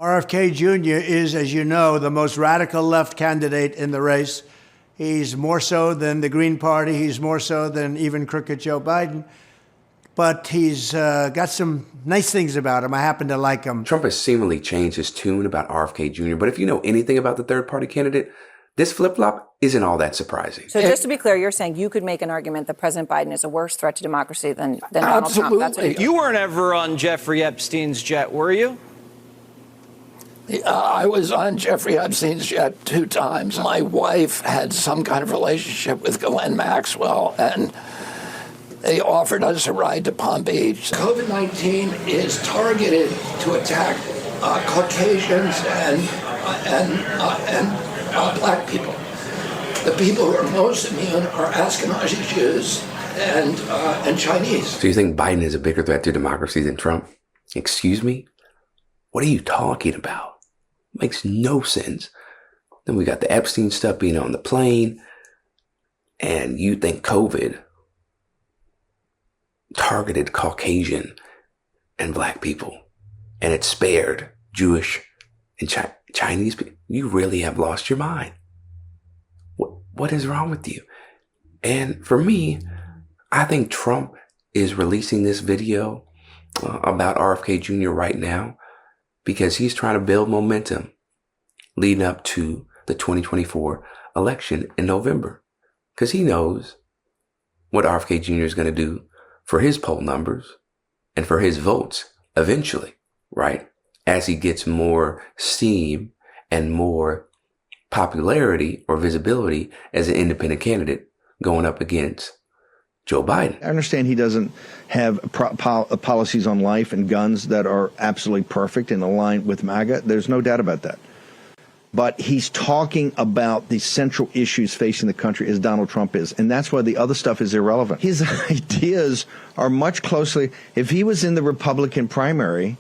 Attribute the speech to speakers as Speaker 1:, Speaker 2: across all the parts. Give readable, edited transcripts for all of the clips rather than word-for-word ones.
Speaker 1: RFK Jr. is, as you know, the most radical left candidate in the race. He's more so than the Green Party. He's more so than even crooked Joe Biden. But he's got some nice things about him. I happen to like him.
Speaker 2: Trump has seemingly changed his tune about RFK Jr., but if you know anything about the third-party candidate, this flip-flop isn't all that surprising.
Speaker 3: So just to be clear, you're saying you could make an argument that President Biden is a worse threat to democracy than Donald Trump. That's what
Speaker 4: you weren't ever on Jeffrey Epstein's jet, were you?
Speaker 5: I was on Jeffrey Epstein's jet 2 times. My wife had some kind of relationship with Ghislaine Maxwell, and they offered us a ride to Palm Beach. COVID-19 is targeted to attack Caucasians and black people. The people who are most immune are Ashkenazi Jews and Chinese.
Speaker 2: So you think Biden is a bigger threat to democracy than Trump? Excuse me? What are you talking about? Makes no sense. Then we got the Epstein stuff being on the plane, and you think COVID targeted Caucasian and black people, and it spared Jewish and Chinese people. You really have lost your mind. What is wrong with you? And for me, I think Trump is releasing this video about RFK Jr. right now because he's trying to build momentum leading up to the 2024 election in November. Because he knows what RFK Jr. is going to do for his poll numbers and for his votes eventually, right? As he gets more steam and more popularity or visibility as an independent candidate going up against Joe Biden.
Speaker 6: I understand he doesn't have policies on life and guns that are absolutely perfect and aligned with Maga. There's no doubt about that. But he's talking about the central issues facing the country as Donald Trump is. And that's why the other stuff is irrelevant. His ideas are much closely. If he was in the Republican primary,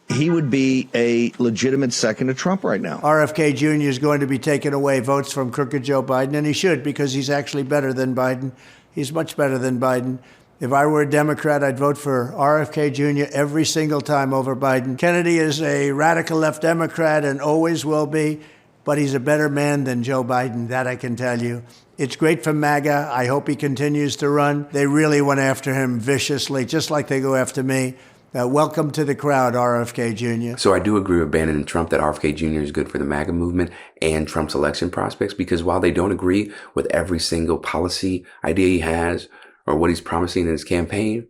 Speaker 6: he would be a legitimate second to Trump right now.
Speaker 1: RFK Jr. is going to be taking away votes from crooked Joe Biden, and he should, because he's actually better than Biden. He's much better than Biden. If I were a Democrat, I'd vote for RFK Jr. every single time over Biden. Kennedy is a radical left Democrat and always will be, but he's a better man than Joe Biden, that I can tell you. It's great for MAGA. I hope he continues to run. They really went after him viciously, just like they go after me. Welcome to the crowd, RFK Jr.
Speaker 2: So I do agree with Bannon and Trump that RFK Jr. is good for the MAGA movement and Trump's election prospects, because while they don't agree with every single policy idea he has or what he's promising in his campaign,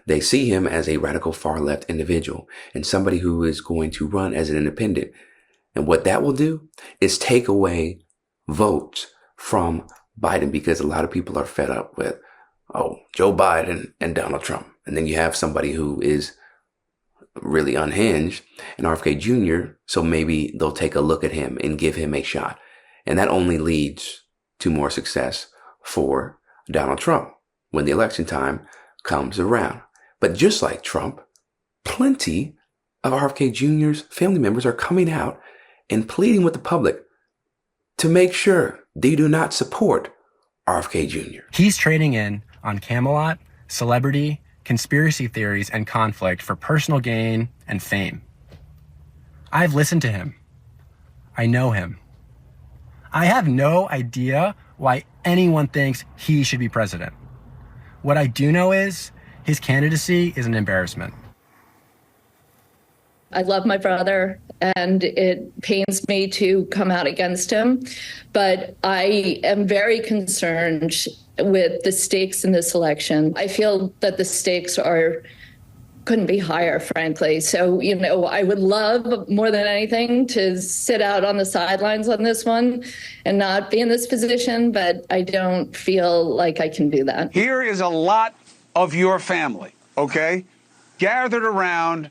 Speaker 2: they see him as a radical far left individual and somebody who is going to run as an independent. And what that will do is take away votes from Biden, because a lot of people are fed up with, Joe Biden and Donald Trump. And then you have somebody who is really unhinged and RFK Jr. So maybe they'll take a look at him and give him a shot. And that only leads to more success for Donald Trump when the election time comes around. But just like Trump, plenty of RFK Jr.'s family members are coming out and pleading with the public to make sure they do not support RFK Jr.
Speaker 7: He's trading in on Camelot, celebrity, conspiracy theories, and conflict for personal gain and fame. I've listened to him. I know him. I have no idea why anyone thinks he should be president. What I do know is his candidacy is an embarrassment.
Speaker 8: I love my brother, and it pains me to come out against him, but I am very concerned with the stakes in this election. I feel that the stakes couldn't be higher, frankly. So, I would love more than anything to sit out on the sidelines on this one and not be in this position, but I don't feel like I can do that.
Speaker 9: Here is a lot of your family, okay, gathered around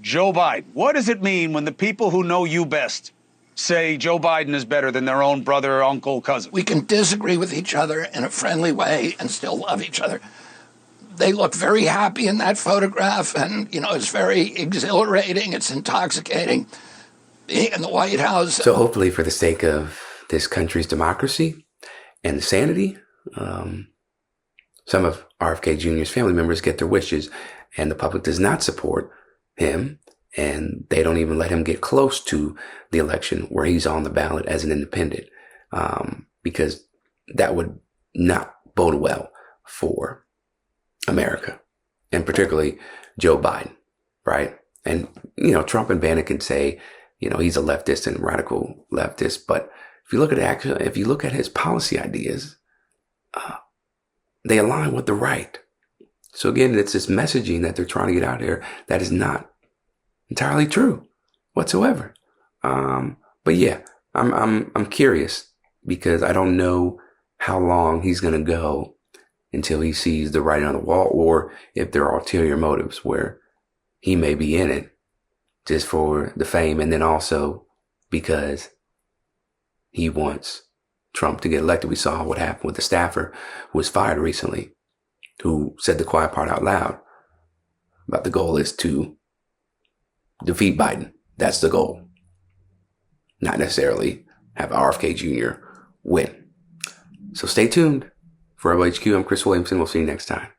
Speaker 9: Joe Biden. What does it mean when the people who know you best say Joe Biden is better than their own brother, uncle, cousin?
Speaker 5: We can disagree with each other in a friendly way and still love each other. They look very happy in that photograph, and, it's very exhilarating. It's intoxicating being in the White House.
Speaker 2: So hopefully for the sake of this country's democracy and sanity, some of RFK Jr.'s family members get their wishes and the public does not support him And they don't even let him get close to the election where he's on the ballot as an independent, because that would not bode well for America, and particularly Joe Biden, right? And, Trump and Bannon can say, he's a leftist and radical leftist, but if you look at his policy ideas, they align with the right. So again, it's this messaging that they're trying to get out there that is not entirely true whatsoever. But yeah, I'm curious because I don't know how long he's going to go until he sees the writing on the wall, or if there are ulterior motives where he may be in it just for the fame, and then also because he wants Trump to get elected. We saw what happened with the staffer who was fired recently, who said the quiet part out loud about the goal is to defeat Biden. That's the goal. Not necessarily have RFK Jr. win. So stay tuned. For Rebel HQ, I'm Chris Williamson. We'll see you next time.